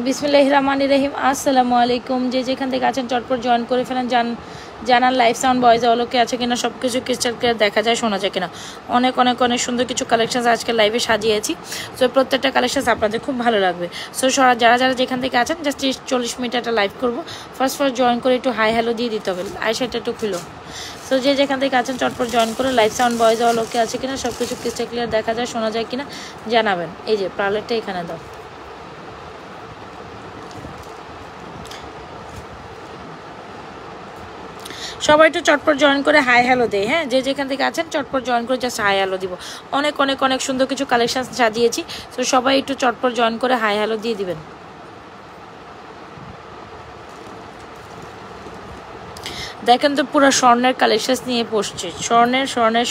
বিসমিল্লাহির রহমানির রহিম। আসসালামু আলাইকুম। যে যেখান থেকে আছেন চটপট জয়েন করে ফেলেন। জানার লাইভ সাউন্ড ভয়েস অলোকে আছে কিনা, সব কিছু ক্রিস্টাল ক্লিয়ার দেখা যায়, শোনা যায় কিনা। অনেক অনেক অনেক সুন্দর কিছু কালেকশন আজকে লাইভে সাজিয়েছি। সো প্রত্যেকটা কালেকশন আপনাদের খুব ভালো লাগবে। সো যারা যারা যেখান থেকে আছেন জাস্ট 30-40 মিনিট একটা লাইভ করবো। ফার্স্ট জয়েন করে একটু হাই হ্যালো দিয়ে দিতে হবে। আইসাটা একটু খুলো। সো যে যেখান থেকে আছেন চটপট জয়েন করে লাইভ সাউন্ড ভয়েস অলোকে আছে কিনা, সব কিছু ক্রিস্টাল ক্লিয়ার দেখা যায়, শোনা যায় কিনা জানাবেন। এই যে পার্লারটা এখানে দাও। সবাই একটু চটপট জয়েন করে হাই হ্যালো দেয়। হ্যাঁ, যে যেখান থেকে আছেন চটপট জয়েন করে জাস্ট হাই হ্যালো দিব। অনেক অনেক অনেক সুন্দর কিছু কালেকশন সাজিয়েছি। তো সবাই একটু চটপট জয়েন করে হাই হ্যালো দিয়ে দিবেন। দেখেন তো পুরো স্বর্ণের কালেকশন নিয়ে বসছে। স্বর্ণের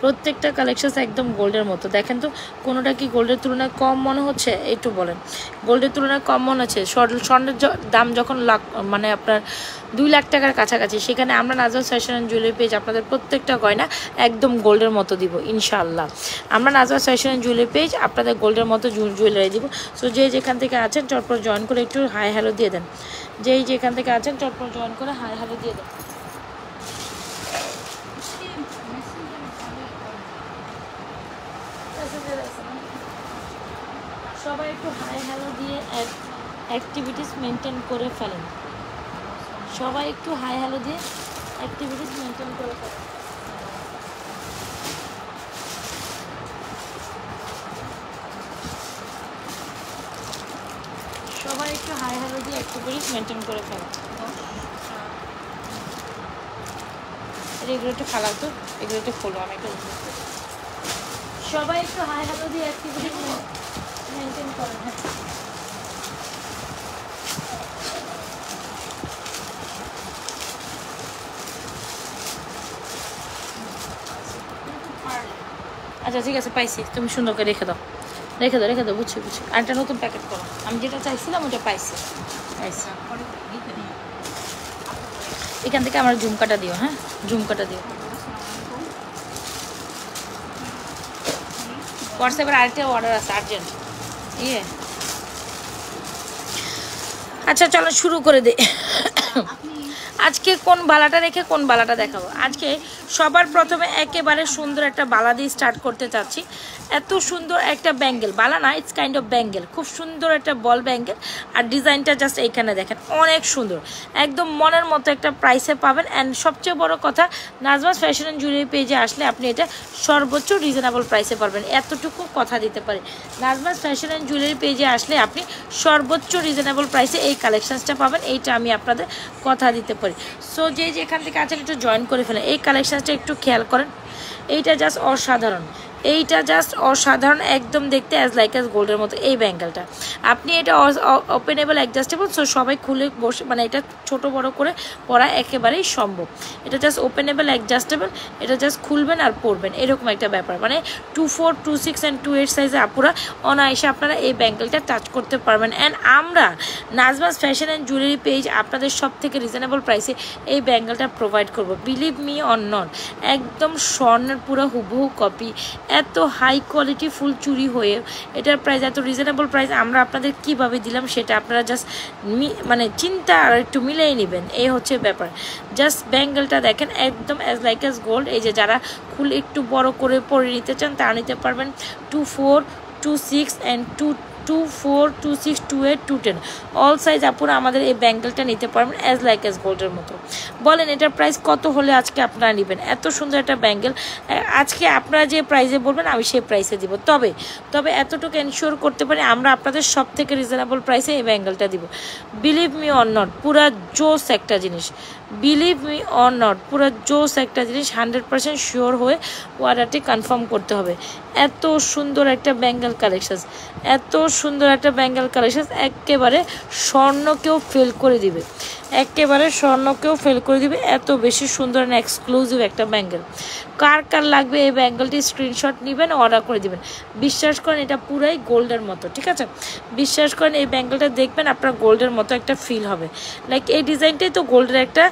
প্রত্যেকটা কালেকশন একদম গোল্ডের মতো। দেখেন তো কোনোটা কি গোল্ডের তুলনায় কম মনে হচ্ছে? একটু বলেন, গোল্ডের তুলনায় কম মনে হচ্ছে? স্বর্ণের দাম যখন মানে আপনার 2 লাখ টাকার কাছাকাছি, সেখানে আমরা নাজওয়াজ ফ্যাশন অ্যান্ড জুয়েলারি পেজ আপনাদের প্রত্যেকটা গয়না একদম গোল্ডের মতো দিব ইনশাআল্লাহ। আমরা নাজওয়াজ ফ্যাশন অ্যান্ড জুয়েলারি পেজ আপনাদের গোল্ডের মতো জুয়েলারি দিব। সো যে যেখান থেকে আছেন চটপট জয়েন করে একটু হাই হ্যালো দিয়ে দেন। যেই যেখান থেকে আছেন চটপট জয়েন করে হাই হ্যালো দিয়ে দেন। সবাই একটু হাই হ্যালো দিয়ে অ্যাক্টিভিটিস মেনটেন করে ফেলেন। সবাই একটু হাই হ্যালো দিয়ে অ্যাক্টিভিটিস মেনটেন করে ফেলেন। সবাই একটু হাই হ্যালো দিয়ে অ্যাক্টিভিটিস মেনটেন করে ফেলেন। এগুলো একটু খালাও তো, এগুলো একটু খোলো, আমি একটু। সবাই একটু হাই হ্যালো দিয়ে অ্যাক্টিভিটিস মেনটেন করেন। হ্যাঁ, আচ্ছা ঠিক আছে, পাইছি। তুমি সুন্দর করে রেখে দাও, রেখে দাও। বুঝছি। আরেকটা নতুন প্যাকেট করো। আমি যেটা চাইছিলাম ওটা পাইছি। এখান থেকে আমার ঝুমকাটা দিও। হ্যাঁ, ঝুমকাটা দিও। হোয়াটসঅ্যাপের আরেকটা অর্ডার আছে আর্জেন্ট। আচ্ছা চলো শুরু করে দে। আজকে কোন বালাটা রেখে কোন বালাটা দেখাবো? আজকে সবার প্রথমে একেবারে সুন্দর একটা বালা দিয়ে স্টার্ট করতে চাচ্ছি। এত সুন্দর একটা ব্যাঙ্গেল, বালা না, ইটস কাইন্ড অফ ব্যাঙ্গেল। খুব সুন্দর একটা বল ব্যাঙ্গেল। আর ডিজাইনটা জাস্ট এইখানে দেখেন, অনেক সুন্দর, একদম মনের মতো একটা প্রাইসে পাবেন। অ্যান্ড সবচেয়ে বড় কথা, নাজওয়াজ ফ্যাশন অ্যান্ড জুয়েলারি পেজে আসলে আপনি এটা সর্বোচ্চ রিজনেবল প্রাইসে পারবেন। এতটুকু কথা দিতে পারি, নাজওয়াজ ফ্যাশন অ্যান্ড জুয়েলারি পেজে আসলে আপনি সর্বোচ্চ রিজনেবল প্রাইসে এই কালেকশনসটা পাবেন। এইটা আমি আপনাদের কথা দিতে পারি। সো যে যেখান থেকে আছেন একটু জয়েন করে ফেলেন। এই কালেকশনসটা একটু খেয়াল করেন, এইটা জাস্ট অসাধারণ। একদম দেখতে অ্যাজ লাইক অ্যাজ গোল্ডের মতো। এই ব্যাঙ্গেলটা আপনি এটা ওপেনেবল অ্যাডজাস্টেবল। সো সবাই খুলে বসে, মানে এটা ছোট বড় করে পরা একেবারেই সম্ভব। এটা জাস্ট ওপেনেবল অ্যাডজাস্টেবল। এটা জাস্ট খুলবেন আর পরবেন, এরকম একটা ব্যাপার। মানে 2-4, 2-6 অ্যান্ড 2-8 সাইজে আপুরা অনায়াসে আপনারা এই ব্যাঙ্গেলটা টাচ করতে পারবেন। অ্যান্ড আমরা নাজওয়াজ ফ্যাশন অ্যান্ড জুয়েলারি পেজ আপনাদের সব থেকে রিজনেবল প্রাইসে এই ব্যাঙ্গেলটা প্রোভাইড করব। বিলিভ মি অর নট, একদম স্বর্ণের পুরো হুবহু কপি। এত হাই কোয়ালিটি ফুল চুরি হয়ে এটার প্রাইস এত রিজনেবল প্রাইস আমরা আপনাদের কিভাবে দিলাম সেটা আপনারা জাস্ট মানে চিন্তা আর একটু মিলিয়ে নেবেন। এই হচ্ছে ব্যাপার। জাস্ট ব্যাঙ্গেলটা দেখেন, একদম অ্যাজ লাইক অ্যাজ গোল্ড। এই যে যারা ফুল একটু বড় করে পরে নিতে চান তারা নিতে পারবেন। 2-4, 2-6 অ্যান্ড 2-4, 2-6, 2-8, 2-10 অল সাইজ আপুরা আমাদের এই ব্যাঙ্গেলটা নিতে পারবেন অ্যাজ লাইক অ্যাজ গোল্ডের মতো। বলেন এটার প্রাইস কত হলে আজকে আপনারা নেবেন? এত সুন্দর একটা ব্যাঙ্গেল আজকে আপনারা যে প্রাইসে বলবেন আমি সেই প্রাইসে দিব। তবে এতটুকু এনশিওর করতে পারি আমরা আপনাদের সব থেকে রিজনেবল প্রাইসে এই ব্যাঙ্গেলটা দিব। বিলিভ মি অর নট, পুরা জোস একটা জিনিস। বিলিভ মি অর নট, পুরো জোস একটা জিনিস। 100% শিওর হয়ে অর্ডারটি কনফার্ম করতে হবে। এত সুন্দর একটা ব্যাঙ্গেল কালেকশন, একেবারে স্বর্ণকেও ফেল করে দিবে। একেবারে স্বর্ণকেও ফেল করে দিবে, এত বেশি সুন্দর না এক্সক্লুসিভ একটা ব্যাঙ্গেল। কার কার লাগবে এই ব্যাঙ্গেলটি স্ক্রিনশট নেবেন, অর্ডার করে দিবেন। বিশ্বাস করেন এটা পুরাই গোল্ডের মতো, ঠিক আছে? বিশ্বাস করেন এই ব্যাঙ্গেলটা দেখবেন আপনার গোল্ডের মতো একটা ফিল হবে। লাইক এই ডিজাইনটাই তো গোল্ডের একটা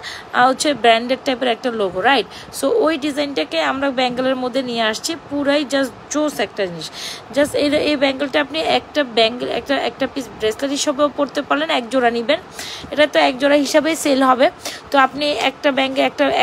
হচ্ছে ব্র্যান্ডেড টাইপের একটা লোগো, রাইট? সো ওই ডিজাইনটাকে আমরা ব্যাঙ্গেলের মধ্যে নিয়ে আসছি, পুরাই জাস্ট জোস একটা জিনিস। জাস্ট এই ব্যাঙ্গেলটা আপনি একটা ব্যাঙ্গেল একটা পিস ব্রেসলেট হিসাবেও পরতে পারলেন, এক জোড়া নেবেন, এটা তো এক জোড়া হিসাবেই সেল হবে। তো আপনি একটা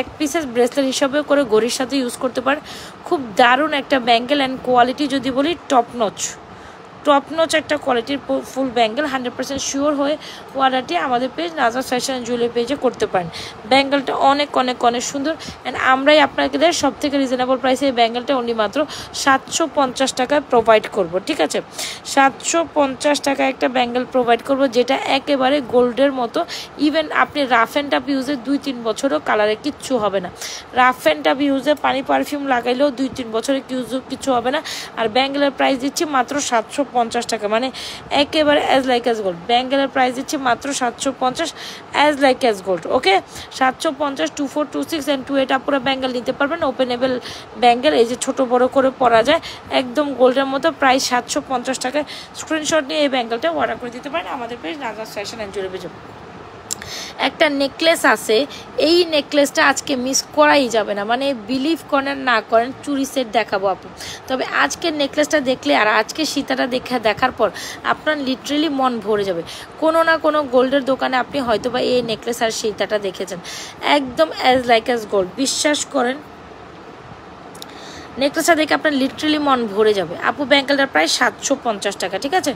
এক পিসের ব্রেসলেট হিসাবে করে ঘড়ির সাথে ইউজ করতে পারেন। খুব দারুণ একটা ব্যাঙ্গেল, অ্যান্ড কোয়ালিটি যদি বলি টপ নচ একটা কোয়ালিটির ফুল ব্যাঙ্গেল। 100% শিওর হয়ে অর্ডারটি আমাদের পেজ নাজরাত ফ্যাশন জুয়েলারি পেজে করতে পারেন। ব্যাঙ্গেলটা অনেক অনেক অনেক সুন্দর, অ্যান্ড আমরাই আপনাদের সব থেকে রিজনেবল প্রাইসে এই ব্যাঙ্গেলটা অনলি মাত্র 750 টাকায় প্রোভাইড করব, ঠিক আছে? 750 টাকা একটা ব্যাঙ্গেল প্রোভাইড করব, যেটা একেবারে গোল্ডের মতো। ইভেন আপনি রাফ অ্যান্ড টাফ ইউজে 2-3 বছরও কালারে কিচ্ছু হবে না। রাফ অ্যান্ড টাফ ইউজে পানি পারফিউম লাগাইলেও 2-3 বছরে কিচ্ছু হবে না। আর ব্যাঙ্গেলের প্রাইস দিচ্ছি মাত্র 750 টাকা, মানে একেবারে অ্যাজ লাইক অ্যাজ গোল্ড। ব্যাঙ্গেলের প্রাইস দিচ্ছি মাত্র 750 as like as gold, okay? 750 24, 26 and 28 আপুরা ব্যাঙ্গেল নিতে পারবেন। ওপেনেবল ব্যাঙ্গেল, এই যে ছোট বড় করে পরা যায়, একদম গোল্ডের মতো, প্রাইস 750 টাকায়। স্ক্রিনশট নিয়ে এই ব্যাঙ্গেলটা অর্ডার করে দিতে পারেন আমাদের page Nazrat fashion and jewellery পেজে। একটা নেকলেস আছে, এই নেকলেসটা আজকে মিস করাই যাবে না, মানে বিলিভ করেন না করেন, চুরি সেট দেখাবো আপু। তবে আজকের নেকলেসটা দেখলে আর আজকে সীতাটা দেখার পর আপনার লিটারেলি মন ভরে যাবে। কোনো না কোনো গোল্ডের দোকানে আপনি হয়তো বা এই নেকলেস আর সীতাটা দেখেছেন, একদম অ্যাজ লাইক অ্যাজ গোল্ড। বিশ্বাস করেন নেকলেসটা দেখে আপনার লিটারেলি মন ভরে যাবে। আপু ব্যাঙ্গেলটার প্রাইস 750 টাকা, ঠিক আছে?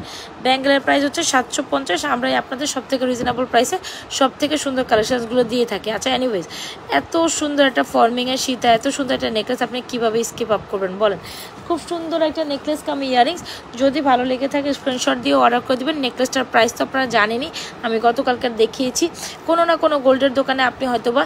ব্যাঙ্গেলের প্রাইস হচ্ছে 750। আমরাই আপনাদের সব থেকে রিজনেবল প্রাইসে সব থেকে সুন্দর কালেকশনসগুলো দিয়ে থাকি। আচ্ছা, এনিওয়েজ, এত সুন্দর একটা ফর্মিংয়ের সীতা, এত সুন্দর একটা নেকলেস আপনি কীভাবে স্কিপ আপ করবেন বলেন? খুব সুন্দর একটা নেকলেস কাম ইয়ারিংস, যদি ভালো লেগে থাকে স্ক্রিনশট দিয়ে অর্ডার করে দেবেন। নেকলেসটার প্রাইস তো আপনারা জানেনই, আমি গতকালকে দেখিয়েছি। কোনো না কোনো গোল্ডের দোকানে আপনি হয়তো বা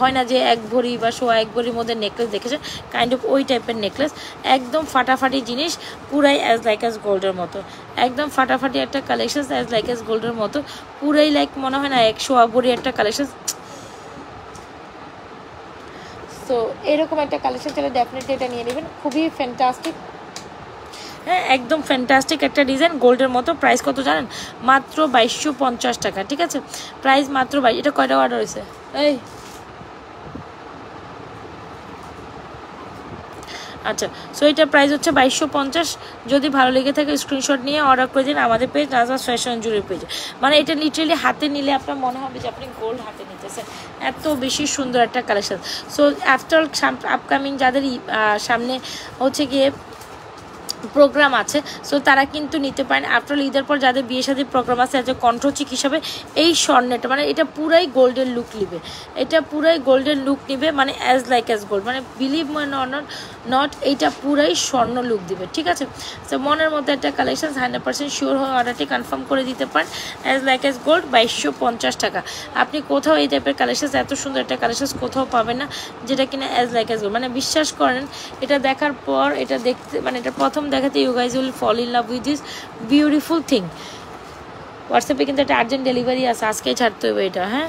হয় না যে 1 ভরি বা 1.25 ভরির মধ্যে নেকলেস দেখেছেন, কাইন্ড অফ ওই টাইপের নেকলেস, একদম ফাটাফাটি জিনিস, পুরাই অ্যাজ লাইক অ্যাজ গোল্ডের মতো, একদম ফাটাফাটি একটা কালেকশন অ্যাজ লাইক অ্যাজ গোল্ডের মতো, পুরাই লাইক মনে হয় না 100 ভরি একটা কালেকশন। সো এরকম একটা কালেকশন চলে, ডেফিনেটলি এটা নিয়ে নেবেন, খুবই ফ্যান্টাস্টিক। হ্যাঁ, একদম ফ্যান্টাস্টিক একটা ডিজাইন, গোল্ডের মতো। প্রাইস কত জানেন? মাত্র 2250 টাকা, ঠিক আছে? প্রাইস মাত্র 22। এটা কয়টা অর্ডার হয়েছে? এই আচ্ছা, সো এটার প্রাইস হচ্ছে 2250। যদি ভালো লেগে থাকে স্ক্রিনশট নিয়ে অর্ডার করে দিন আমাদের পেজ নাজরাত ফ্যাশন জুয়েলারি পেজে। মানে এটা লিটারেলি হাতে নিলে আপনার মনে হবে যে আপনি গোল্ড হাতে নিতেছেন, এত বেশি সুন্দর একটা কালেকশন। সো আফটার আপকামিং যাদের সামনে হচ্ছে গিয়ে প্রোগ্রাম আছে, সো তারা কিন্তু নিতে পারেন। আফটার ঈদের পর যাদের বিয়ে শাদীর প্রোগ্রাম আছে, এজ এ কণ্ঠচিক হিসাবে এই স্বর্ণটা, মানে এটা পুরাই গোল্ডের লুক নিবে, এটা পুরাই গোল্ডের লুক নিবে, মানে অ্যাজ লাইক অ্যাজ গোল্ড, মানে বিলিভ নট এইটা পুরাই স্বর্ণ লুক দিবে, ঠিক আছে? সো মনের মধ্যে একটা কালেকশন 100% শিওর হয়ে অর্ডারটি কনফার্ম করে দিতে পারেন। অ্যাজ লাইক অ্যাজ গোল্ড 2250 টাকা। আপনি কোথাও এই টাইপের কালেকশন, এত সুন্দর একটা কালেকশন কোথাও পাবেন না যেটা কিনা অ্যাজ লাইক অ্যাজ গোল্ড। মানে বিশ্বাস করেন এটা দেখার পর, এটা দেখতে, মানে এটা প্রথম দেখাতে you guys will fall in love with this beautiful thing. হোয়াটসঅ্যাপে কিন্তু একটা আর্জেন্ট ডেলিভারি আছে, আজকেই ছাড়তে হবে এটা। হ্যাঁ,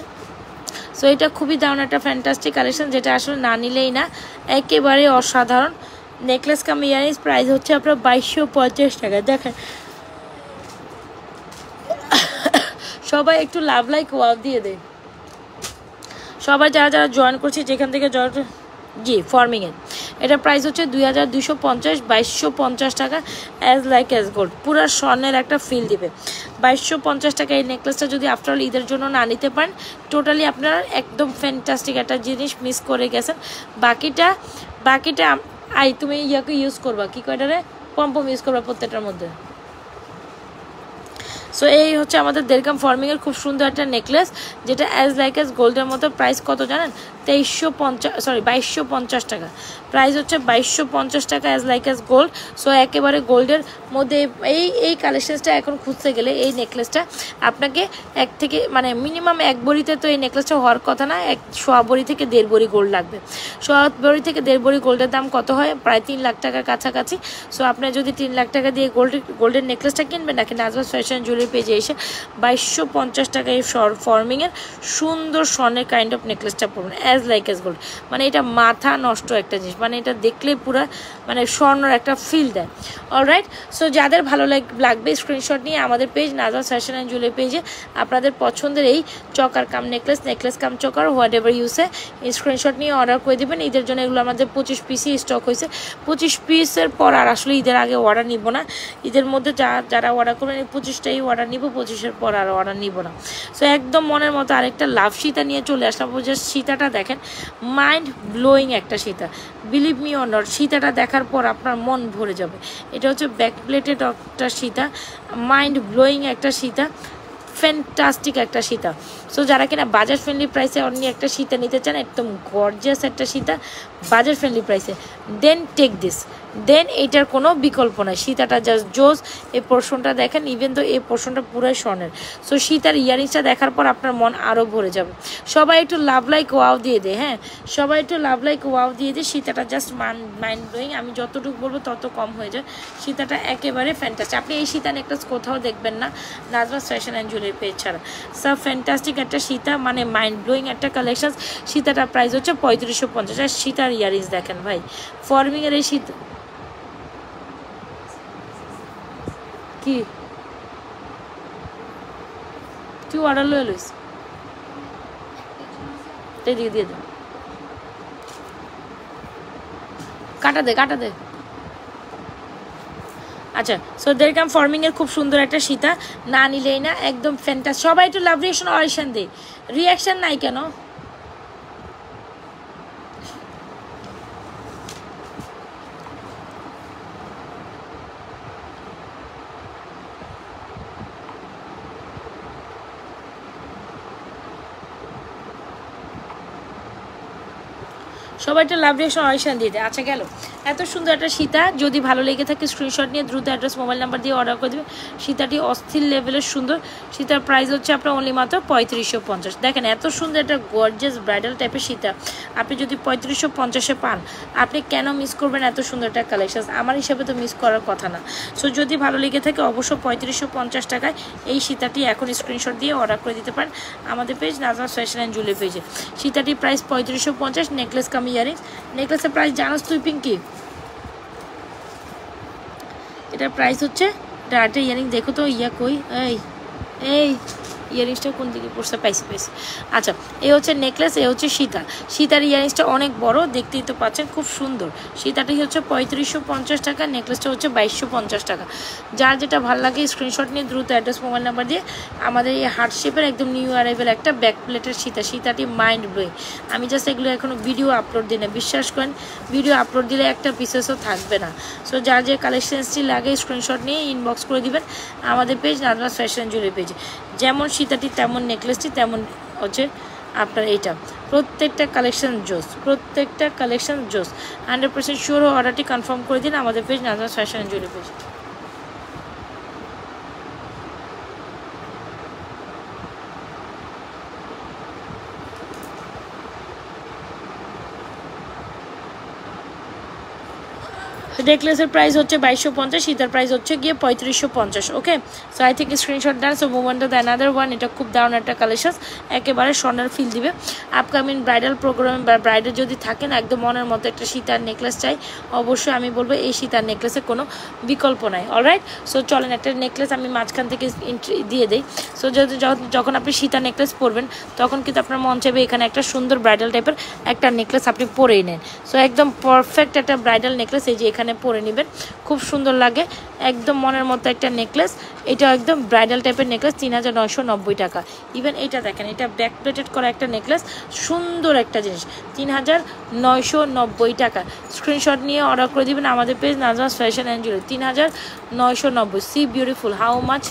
সো এটা খুবই দারুণ একটা ফ্যান্টাস্টিক কালেকশন, যেটা আসলে না নিলেই না, একেবারে অসাধারণ। নেকলেস কাম ইয়ারিংস প্রাইস হচ্ছে আপনার 2250 টাকা। দেখেন সবাই একটু লাভ লাইক ওয়াও দিয়ে দেয়, সবাই যারা যারা জয়েন করছে, যেখান থেকে জয়েন, জি ফর্মিংয়ের। এটা প্রাইস হচ্ছে 2250, 2250 টাকা, অ্যাজ লাইক অ্যাজ গোল্ড, পুরো স্বর্ণের একটা ফিল দিবে। 2250 টাকা এই নেকলেসটা যদি আফটার অল ঈদের জন্য না নিতে পারেন, টোটালি আপনারা একদম ফ্যান্টাস্টিক একটা জিনিস মিস করে গেছেন। বাকিটা তুমি ইয়াকে ইউজ করবা, কি কয়টারে পম্পম ইউজ করবা প্রত্যেকটার মধ্যে। সো এই হচ্ছে আমাদের দেড়গ্রাম ফর্মিংয়ের খুব সুন্দর একটা নেকলেস, যেটা অ্যাজ লাইক অ্যাজ গোল্ডের মতো। প্রাইস কত জানেন? 2350 2250 টাকা। প্রাইস হচ্ছে 2250 টাকা as like as gold. So একেবারে গোল্ডের মধ্যে এই কালেকশনসটা এখন খুঁজতে গেলে এই নেকলেসটা আপনাকে এক থেকে মানে মিনিমাম 1 ভরিতে তো এই নেকলেসটা হওয়ার কথা না, 1.25 ভরি থেকে 1.5 ভরি গোল্ড লাগবে। 1.25 ভরি থেকে 1.5 ভরি গোল্ডের দাম কত হয়? প্রায় 3 লাখ টাকার কাছাকাছি। সো আপনি যদি 3 লাখ টাকা দিয়ে গোল্ডের নেকলেসটা কিনবেন নাকি নাজমাস ফ্যাশন জুয়েলারি পেজে এসে 2250 টাকায় ফর্মিংয়ের সুন্দর স্বর্ণের কাইন্ড অফ নেকলেসটা পড়বেন অ্যাজ লাইক অ্যাজ গোল্ড। মানে এটা মাথা নষ্ট একটা জিনিস, মানে এটা দেখলে পুরো মানে স্বর্ণর একটা ফিল দেয়। অলরাইট, সো যাদের ভালো লাগবে স্ক্রিনশট নিয়ে আমাদের page Nazma's fashion and jewellery পেজে আপনাদের পছন্দের এই choker come necklace come choker whatever ইউসে স্ক্রিনশট নিয়ে অর্ডার করে দেবেন। ঈদের জন্য এগুলো আমাদের 25 পিসই স্টক হয়েছে। 25 পিসের পর আর আসলে ঈদের আগে অর্ডার নিব না। ঈদের মধ্যে যারা অর্ডার করবেন এই 25টাই অর্ডার নিব, 25-এর পর আর অর্ডার নিব না। সো একদম মনের মতো আরেকটা লাভ সীতা নিয়ে চলে আসলাম। জাস্ট সীতাটা দেখেন, মাইন্ড ব্লোয়িং একটা সীতা, বিলিভ মি অর নট। সীতাটা দেখার পর আপনার মন ভরে যাবে। এটা হচ্ছে ব্যাক প্লেটেড একটা সীতা, মাইন্ড ব্লোয়িং একটা সীতা, ফ্যান্টাস্টিক একটা সীতা। সো যারা কিনা বাজার ফ্রেন্ডলি প্রাইসে অন্য একটা সীতা নিতে চান, একদম গর্জিয়াস একটা সীতা বাজার ফ্রেন্ডলি প্রাইসে, দেন টেক দিস, দেন এইটার কোনো বিকল্প নাই। সীতাটা জাস্ট জোস। এই পোর্শনটা দেখেন, ইভেন তো এই পোর্শনটা পুরোই স্বর্ণের। সো সীতার ইয়ারিংসটা দেখার পর আপনার মন আরও ভরে যাবে। সবাই একটু লাভ লাইক ওয়াও দিয়ে দেয়, হ্যাঁ সবাই একটু লাভ লাইক ওয়াও দিয়ে দেয়। সীতাটা জাস্ট মাইন্ড ব্লোয়িং। আমি যতটুকু বলবো তত কম হয়ে যায়। সীতাটা একেবারে ফ্যান্টাস্টিক। আপনি এই সীতা নেকলেস কোথাও দেখবেন না Nazma's fashion and jewellery page ছাড়া। সব ফ্যান্টাস্টিক একটা সীতা, মানে মাইন্ড ব্লোয়িং একটা কালেকশন। সীতাটার প্রাইস হচ্ছে 3550। আর সীতার ইয়ারিংস দেখেন ভাই, ফর্মিংয়ের এই সীতা কি তুই অর্ডার লয়ে লইস দিয়ে দে, কাটা দে। আচ্ছা, সো দেখলাম ফর্মিংয়ের খুব সুন্দর একটা সীতা, না নিলেই না, একদম ফ্যান্টাস্টিক। সবাই একটু লাভ রিয়াকশন দে, রিয়াকশন নাই কেন? সবাই একটা লাভ রিয়াকশন অডিশন দিয়ে দেয়। আচ্ছা গেল, এত সুন্দর একটা সীতা। যদি ভালো লেগে থাকে স্ক্রিনশট নিয়ে দ্রুত অ্যাড্রেস মোবাইল নাম্বার দিয়ে অর্ডার করে দেবে। সীতাটি অস্থির লেভেলের সুন্দর। সীতার প্রাইস হচ্ছে আপনার অনলি মাত্র 3550। দেখেন এত সুন্দর একটা গর্জিয়াস ব্রাইডাল টাইপের সীতা আপনি যদি 3550-এ পান, আপনি কেন মিস করবেন এত সুন্দর একটা কালেকশন? আমার হিসাবে তো মিস করার কথা না। সো যদি ভালো লেগে থাকে অবশ্যই 3550 টাকায় এই সীতাটি এখন স্ক্রিনশট দিয়ে অর্ডার করে দিতে পারেন আমাদের page Nazma's fashion and jewellery পেজে। সীতাটি প্রাইস 3550, নেকলেস কাম ইয়ারিংস। নেকলেসের প্রাইস জানোস তুই পিঙ্কি? এটার প্রাইস হচ্ছে, এটা আরেকটা ইয়ারিং দেখো তো, ইয়া কই, এই ইয়ারিংসটা কোন দিকে পড়ছে? পাইছি। আচ্ছা, এই হচ্ছে নেকলেস, এই হচ্ছে সীতা। সীতার ইয়ারিংসটা অনেক বড়, দেখতেই তো পাচ্ছেন, খুব সুন্দর। সীতাটি হচ্ছে 3550 টাকা, নেকলেসটা হচ্ছে 2250 টাকা। যার যেটা ভালো লাগে স্ক্রিনশট নিয়ে দ্রুত অ্যাড্রেস মোবাইল নাম্বার দিয়ে আমাদের এই হার্ট শেপের একদম নিউ অ্যারাইভেল একটা ব্যাক প্লেটের সীতাটি মাইন্ড ব্লোয়িং। আমি জাস্ট এগুলো এখনও ভিডিও আপলোড দিই না, বিশ্বাস করেন ভিডিও আপলোড দিলে একটা পিসেসও থাকবে না। সো যার যে কালেকশনসটি লাগে স্ক্রিনশট নিয়ে ইনবক্স করে দিবেন আমাদের পেজ নাজমাস ফ্যাশন জুয়েলারি পেজে। যেমন সীতাটি তেমন নেকলেসটি, তেমন হচ্ছে আপনার এইটা। প্রত্যেকটা কালেকশন জোস, 100% শিওর অর্ডারটি কনফার্ম করে দিন আমাদের page Nazma's fashion jewellery page. নেকলেসের প্রাইস হচ্ছে 2250, সীতার প্রাইস হচ্ছে গিয়ে 3550। Okay, so I think screenshot দেন। So move on to the another one. এটা খুব দারুণ একটা কালেকশন, একেবারে স্বর্ণের ফিল দিবে। আপকামিং ব্রাইডাল প্রোগ্রামে বা ব্রাইডাল যদি থাকেন, একদম মনের মতো একটা সীতার নেকলেস চাই, অবশ্যই আমি বলবো এই সীতার নেকলেসের কোনো বিকল্প নাই। অলরাইট, সো চলেন একটা নেকলেস আমি মাঝখান থেকে দিয়ে দিই। সো যখন আপনি সীতা নেকলেস পরবেন তখন কিন্তু আপনার মন চাইবে এখানে একটা সুন্দর ব্রাইডাল টাইপের একটা নেকলেস আপনি পরেই নেন। সো একদম পারফেক্ট একটা ব্রাইডাল নেকলেস এই যে এখানে পরে নেবেন, খুব সুন্দর লাগে, একদম মনের মতো একটা নেকলেস। এটা একদম ব্রাইডাল টাইপের নেকলেস, 3990 টাকা। ইভেন এটা দেখেন, এটা ব্যাক প্লেটেড করা একটা নেকলেস, সুন্দর একটা জিনিস, 3990 টাকা। স্ক্রিনশট নিয়ে অর্ডার করে দিবেন আমাদের page Nazma's fashion and jewellery. 3990। See beautiful, how much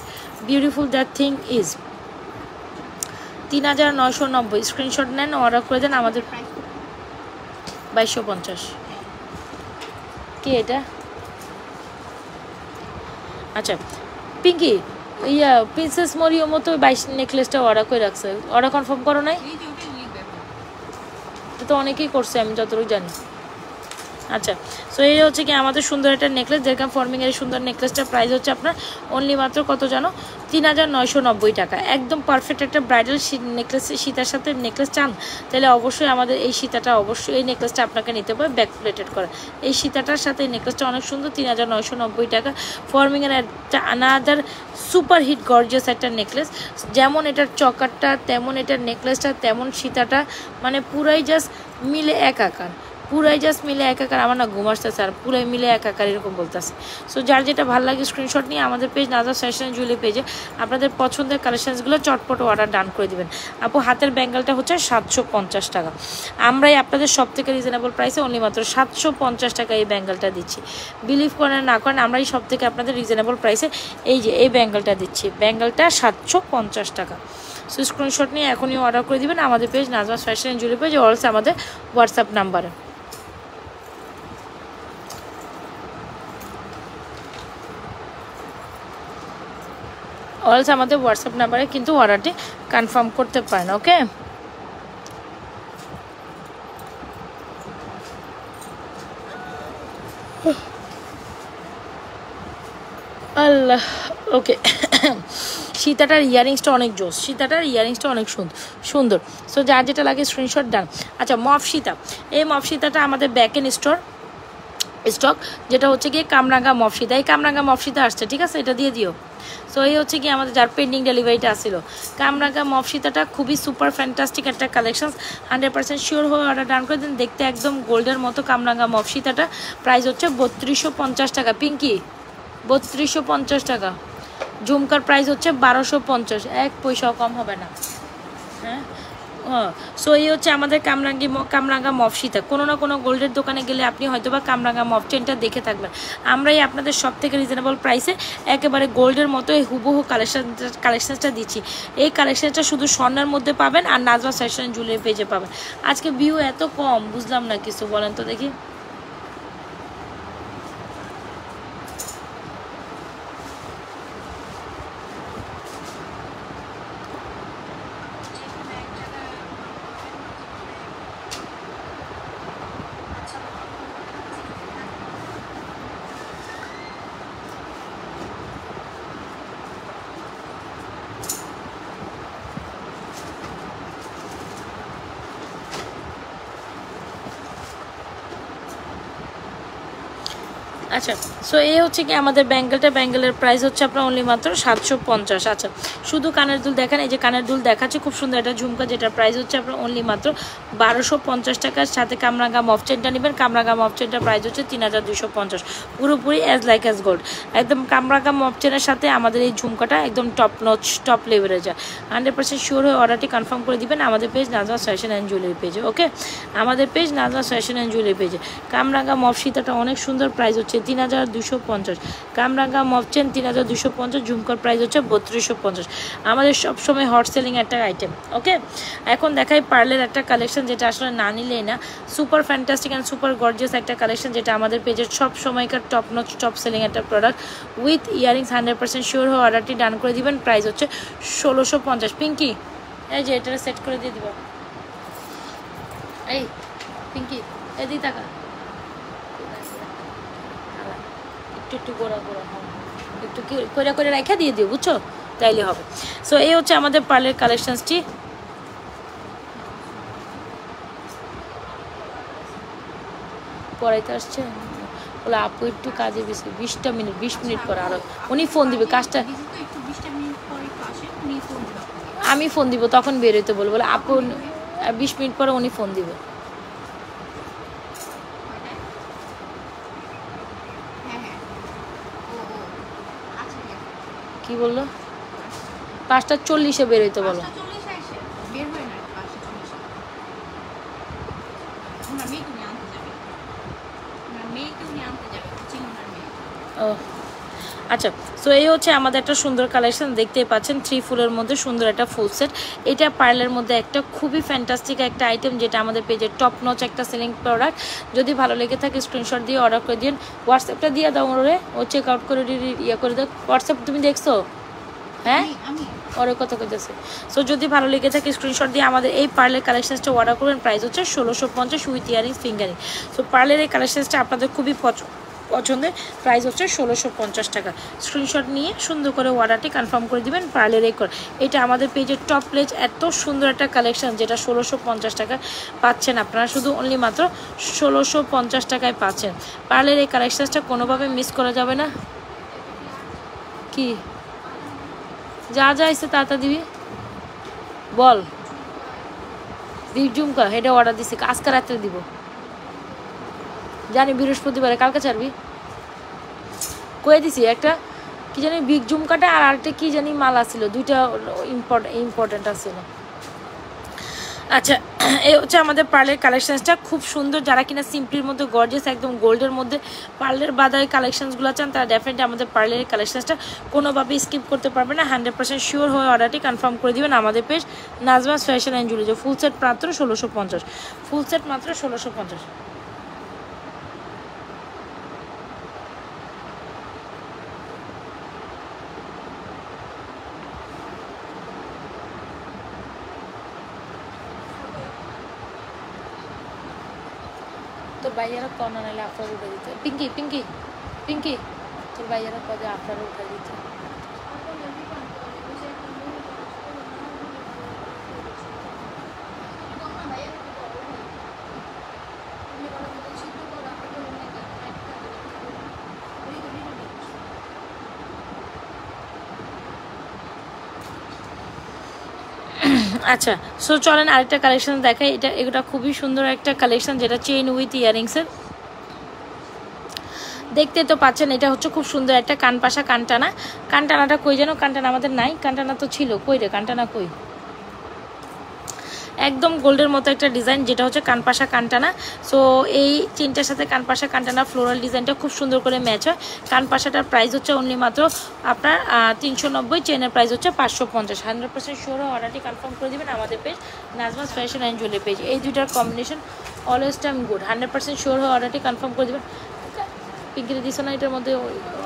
beautiful that thing is. 3990 screenshot নেন, অর্ডার করে দেন আমাদের 2250 কি এটা? আচ্ছা পিঙ্কি, ইয়া প্রিন্সেস মরিয়ম তো 22 নেকলেসটা অর্ডার করে রাখছে, অর্ডার কনফার্ম করো নাই? তো অনেকেই করছে আমি যতটুকু জানি। আচ্ছা, সো এই হচ্ছে কি আমাদের সুন্দর একটা নেকলেস, যেরকম ফর্মিংয়ের সুন্দর নেকলেসটার প্রাইস হচ্ছে আপনার অনলি মাত্র কত জানো? 3990 টাকা। একদম পারফেক্ট একটা ব্রাইডাল নেকলেস, সীতার সাথে নেকলেস চান তাহলে অবশ্যই আমাদের এই সীতাটা, অবশ্যই এই নেকলেসটা আপনাকে নিতে হবে ব্যাক প্লেটেড করা। এই সীতাটার সাথে এই নেকলেসটা অনেক সুন্দর, 3990 টাকা। ফর্মিংয়ের একটা আনাদার সুপার হিট গর্জিয়াস একটা নেকলেস, যেমন এটার চকারটা তেমন এটার নেকলেসটা তেমন সীতাটা, মানে পুরাই জাস্ট মিলে একাকার, পুরাই জাস্ট মিলে একাকার। আমার না ঘুম আসতেছে আর পুরাই মিলে একাকার এরকম বলতেছে। সো যার যেটা ভালো লাগে স্ক্রিনশট নিয়ে আমাদের পেজ নাজরাত ফ্যাশন জুয়েলারি পেজে আপনাদের পছন্দের কালেকশনসগুলো চটপট অর্ডার ডান করে দিবেন। আপু হাতের ব্যাঙ্গেলটা হচ্ছে 750 টাকা। আমরাই আপনাদের সব থেকে রিজনেবল প্রাইসে অনলি মাত্র 750 টাকা এই ব্যাঙ্গেলটা দিচ্ছি। বিলিভ করেন না করেন, আমরাই সব থেকে আপনাদের রিজনেবল প্রাইসে এই যে এই ব্যাঙ্গেলটা দিচ্ছি। ব্যাঙ্গেলটা 750 টাকা। সো স্ক্রিনশট নিয়ে এখনই অর্ডার করে দিবেন আমাদের page Nazrat fashion jewellery page, also আমাদের হোয়াটসঅ্যাপ নাম্বারে। অলসো আমাদের হোয়াটসঅ্যাপ নাম্বারে কিন্তু অর্ডারটি কনফার্ম করতে পারেন। ওকে, আল্লাহ। ওকে, সীতাটার ইয়ারিংসটা অনেক জোস, সীতাটার ইয়ারিংসটা অনেক সুন্দর। সো যার যেটা লাগে স্ক্রিনশট ডান। আচ্ছা মফ সীতা, এই মফ সীতাটা আমাদের ব্যাক এন্ড স্টক, যেটা হচ্ছে গিয়ে কামরাঙ্গা মফ সীতা। এই কামরাঙ্গা মফ সীতা আসছে, ঠিক আছে, এটা দিয়ে দিও। সো এই হচ্ছে কি আমাদের যার পেন্ডিং ডেলিভারিটা আসছিল কামরাঙ্গা মফ সীতাটা, খুবই সুপার ফ্যান্টাস্টিক একটা কালেকশন। 100% শিওর হয়ে অর্ডার ডান করে দিন। দেখতে একদম গোল্ডের মতো কামরাঙ্গা মফ সীতাটা প্রাইস হচ্ছে 3250 টাকা। পিঙ্কি 3250 টাকা। ঝুমকার প্রাইস হচ্ছে 1250, 1 পয়সাও কম হবে না। হ্যাঁ, সো এই হচ্ছে আমাদের কামরাঙ্গা মফ সীতা। কোনো না কোনো গোল্ডের দোকানে গেলে আপনি হয়তো বা কামরাঙ্গা মফ চেনটা দেখে থাকবেন। আমরাই আপনাদের সব থেকে রিজনেবল প্রাইসে একেবারে গোল্ডের মতো এই হুবহু কালেকশনসটা দিচ্ছি। এই কালেকশনটা শুধু স্বর্ণের মধ্যে পাবেন আর নাজরাত ফ্যাশন জুয়েলারি পেজে পাবেন। আজকে ভিউ এত কম, বুঝলাম না কিছু, বলেন তো দেখি। আচ্ছা, সো এই হচ্ছে কি আমাদের ব্যাঙ্গেলের প্রাইস হচ্ছে আপনার অনলি মাত্র 750। আচ্ছা, শুধু কানের দুল দেখেন, এই যে কানের দুল দেখাচ্ছে খুব সুন্দর একটা ঝুমকা, যেটার প্রাইস হচ্ছে আপনার অনলি মাত্র 1250 টাকার সাথে কামরাঙ্গা মফ চেনটা নেবেন। কামরাঙ্গা মফ চেনটার প্রাইস হচ্ছে 3250, পুরোপুরি অ্যাজ লাইক অ্যাজ গোল্ড। একদম কামরাঙ্গা মফ চেনের সাথে আমাদের এই ঝুমকাটা একদম টপ লেভেলে যায়। 100% শিওর হয়ে অর্ডারটি কনফার্ম করে দিবেন আমাদের page Nazrat fashion and jewellery পেজে। ওকে, আমাদের page Nazrat fashion and jewellery পেজে। কামরাঙ্গা মফ সীতাটা অনেক সুন্দর, প্রাইস হচ্ছে 3250। কামরাঙ্গা মফ চেন 3250, ঝুমকার প্রাইস হচ্ছে 3250। আমাদের সবসময় হট সেলিং একটা আইটেম। ওকে, এখন দেখাই পার্লের একটা কালেকশন, যেটা আসলে না নিলেই না। Super fantastic and super gorgeous একটা কালেকশন, যেটা আমাদের পেজের সব সময়কার টপ সেলিং একটা প্রোডাক্ট উইথ ইয়ারিংস। 100% শিওর হয়ে অর্ডারটি ডান করে দিবেন। প্রাইস হচ্ছে 1650। পিঙ্কি এই যে এটা সেট করে দিয়ে দিব। এই পিঙ্কি এদিকে টাকা একটু গোড়া একটু করে রেখে দিয়ে দিও, বুঝছো, তাইলে হবে। সো এই হচ্ছে আমাদের পার্লের কালেকশনসটি। পড়াইতে আসছে বলে আপু একটু কাজে বেশি, 20 মিনিট পরে আরো উনি ফোন দিবে, কাজটা আমি ফোন দিব, তখন বেরোতে বলবো, বলে আপু 20 মিনিট পরে উনি ফোন দিবে। কি বললো? 5:40 বেরোইতে বলো। ও আচ্ছা, সো এই হচ্ছে আমাদের একটা সুন্দর কালেকশন, দেখতেই পাচ্ছেন 3 ফুলের মধ্যে সুন্দর একটা ফুল সেট। এটা পার্লের মধ্যে একটা খুবই ফ্যান্টাস্টিক একটা আইটেম, যেটা আমাদের পেজের টপ নচ একটা সেলিং প্রোডাক্ট। যদি ভালো লেগে থাকে স্ক্রিনশট দিয়ে অর্ডার করে দিন, হোয়াটসঅ্যাপটা দিয়ে দাও ওরে, ও চেক আউট করে ইয়ে করে দাও। হোয়াটসঅ্যাপ তুমি দেখছো? হ্যাঁ, ওর কথা কইতেছে। সো যদি ভালো লেগে থাকে স্ক্রিনশট দিয়ে আমাদের এই পার্লের কালেকশনসটা অর্ডার করবেন। প্রাইস হচ্ছে 1650 উইথ ইয়ারিংস ফিঙ্গারিং। সো পার্লের এই কালেকশনসটা আপনাদের খুবই পছন্দের, প্রাইস হচ্ছে 1650 টাকা। স্ক্রিনশট নিয়ে সুন্দর করে অর্ডারটি কনফার্ম করে দিবেন। পার্লের এটা আমাদের পেজের টপ প্লেজ, এত সুন্দর একটা কালেকশন যেটা 1650 টাকা পাচ্ছেন আপনারা, শুধু অনলি মাত্র 1650 টাকায় পাচ্ছেন। পার্লের এই কালেকশনসটা কোনোভাবে মিস করা যাবে না। কি যা যা এসে তাড়াতাড়ি দিবি বল। বিগ ঝুমকা এটা অর্ডার দিছি, আজকে রাত্রে দিব, জানি বৃহস্পতিবারে, কালকে ছাড়বি কয়ে দিছি। একটা কি জানি বিগ ঝুমকাটা আর আরেকটা কি জানি মালা ছিল, দুইটা ইম্পর্টেন্ট আছিল। আচ্ছা, এই হচ্ছে আমাদের পার্লের কালেকশনসটা, খুব সুন্দর। যারা কিনা সিম্পলির মধ্যে গর্জিয়াস একদম গোল্ডের মধ্যে পার্লের বাদায় কালেকশনসগুলো চান, তারা ডেফিনেটলি আমাদের পার্লের কালেকশনসটা কোনোভাবে স্কিপ করতে পারবে না। 100% শিওর হয়ে অর্ডারটি কনফার্ম করে দিবেন আমাদের page Nazma's fashion and jewellery. Full set মাত্র 1650, ফুল সেট মাত্র 1650। তোর ভাইয়ারা কর্নার নাইলে আপনার উঠে দিতে। পিঙ্কি পিঙ্কি পিঙ্কি, তোর ভাইয়ারা কবে আপনার উঠে দিতে। আচ্ছা, সো চলেন আরেকটা কালেকশন দেখাই। এটা খুবই সুন্দর একটা কালেকশন, যেটা চেইন উইথ ইয়ারিংসের। দেখতে তো পাচ্ছেন, এটা হচ্ছে খুব সুন্দর একটা কানপাশা কানটানা। কানটানাটা কই যেন, কানটানা আমাদের নাই, কানটানা তো ছিল, কই রে কানটানা কই। একদম গোল্ডের মতো একটা ডিজাইন, যেটা হচ্ছে কানপাশা কানটানা। সো এই চেনটার সাথে কানপাশা কানটানা ফ্লোরাল ডিজাইনটা খুব সুন্দর করে ম্যাচ হয়। কানপাশাটার প্রাইস হচ্ছে অনলি মাত্র আপনার 390, চেনের প্রাইস হচ্ছে 550। 100% শিওর অর্ডারটি কনফার্ম করে দেবেন আমাদের page Nazma's fashion and jewellery page. এই দুইটার combination always time good. 100% sure অর্ডারটি কনফার্ম করে দেবেন। পিঙ্কিরে দিস না, এটার মধ্যে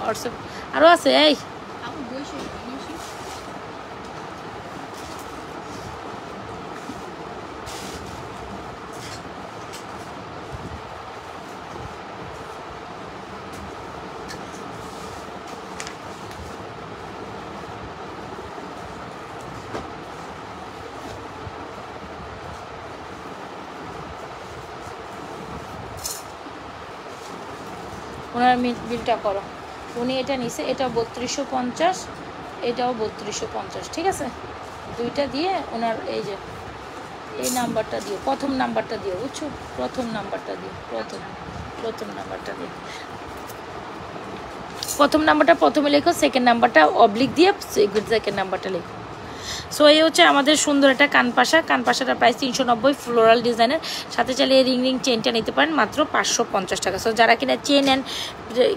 হোয়াটসঅ্যাপ আরও আছে। এই ওনার বিলটা করো। উনি এটা নিছে, এটা 3250, এটাও 3250, ঠিক আছে। দুইটা দিয়ে ওনার এই যে এই নাম্বারটা দিও, প্রথম নাম্বারটা দিও, বুঝছো, প্রথম নাম্বারটা দিও, প্রথম নাম্বারটা দিও। প্রথম নাম্বারটা প্রথমে লেখো, সেকেন্ড নাম্বারটা অবলিক দিয়ে সেকেন্ড নাম্বারটা লেখো। সো এই হচ্ছে আমাদের সুন্দর একটা কানপাশাটার প্রাইস 390, ফ্লোরাল ডিজাইনের সাথে চাইলে এই রিং চেনটা নিতে পারেন মাত্র 550 টাকা। সো যারা কিনা চেন অ্যান্ড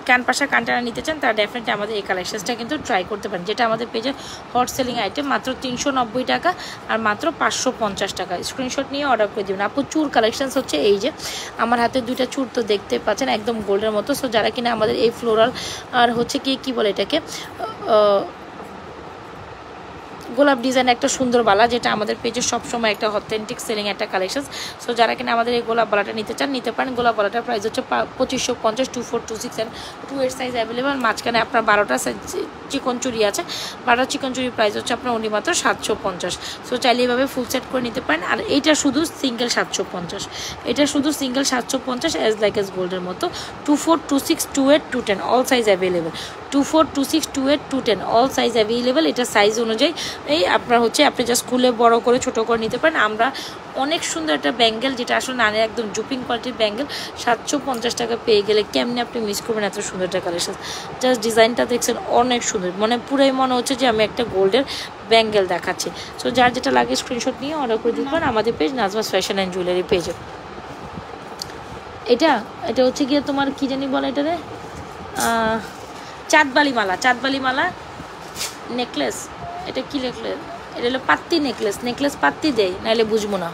কানপাশা কানটানা নিতে চান, তারা ডেফিনেটলি আমাদের এই কালেকশনসটা কিন্তু ট্রাই করতে পারেন, যেটা আমাদের পেজে হট সেলিং আইটেম, মাত্র 390 টাকা আর মাত্র 550 টাকা। স্ক্রিনশট নিয়ে অর্ডার করে দেবেন। আপু চুর কালেকশনস হচ্ছে এই যে আমার হাতে দুইটা চুর তো দেখতে পাচ্ছেন, একদম গোল্ডের মতো। সো যারা কিনা আমাদের এই ফ্লোরাল আর হচ্ছে কি বলে এটাকে গোলাপ ডিজাইন একটা সুন্দর বালা, যেটা আমাদের পেজে সবসময় একটা অথেন্টিক সেলিং একটা কালেকশন। সো যারা কিনা আমাদের এই গোলাপ বালাটা নিতে চান, নিতে পারেন। গোলাপ বালাটার প্রাইস হচ্ছে 2550, 24, 26 অ্যান্ড 28 সাইজ অ্যাভেলেবেল। মাঝখানে আপনার 12টা চিকন চুরি আছে, 12টা চিকন চুরির প্রাইস হচ্ছে আপনার উনি মাত্র 750। সো চাইলে এইভাবে ফুল সেট করে নিতে পারেন। আর এইটা শুধু সিঙ্গেল 750, এটা শুধু সিঙ্গেল 750, অ্যাজ লাইক এস গোল্ডের মতো। 24, 26, 28, 210 all size available. 24, 26, 28, 210 all size available. এটা সাইজ অনুযায়ী এই আপনার হচ্ছে আপনি জাস্ট খুলে বড় করে ছোট করে নিতে পারেন। আমরা অনেক সুন্দর একটা ব্যাঙ্গেল, যেটা আসলে নানের একদম জুপিং কোয়ালিটির ব্যাঙ্গেল, 750 টাকা পেয়ে গেলে কেমনি আপনি মিস করবেন এত সুন্দর একটা কালেকশন। জাস্ট ডিজাইনটা দেখছেন অনেক সুন্দর, মানে পুরাই মনে হচ্ছে যে আমি একটা গোল্ডের ব্যাঙ্গেল দেখাচ্ছি। সো যার যেটা লাগে স্ক্রিনশট নিয়ে অর্ডার করে দিতে পারেন আমাদের page Nazma's fashion and jewellery পেজে। এটা হচ্ছে গিয়ে তোমার কি জানি বলে, এটা রে চাঁদবালি মালা নেকলেস, এটা কি নেকলেস? এটা হলো পাত্তি নেকলেস, পাত্তি দেয় নাহলে বুঝবো না,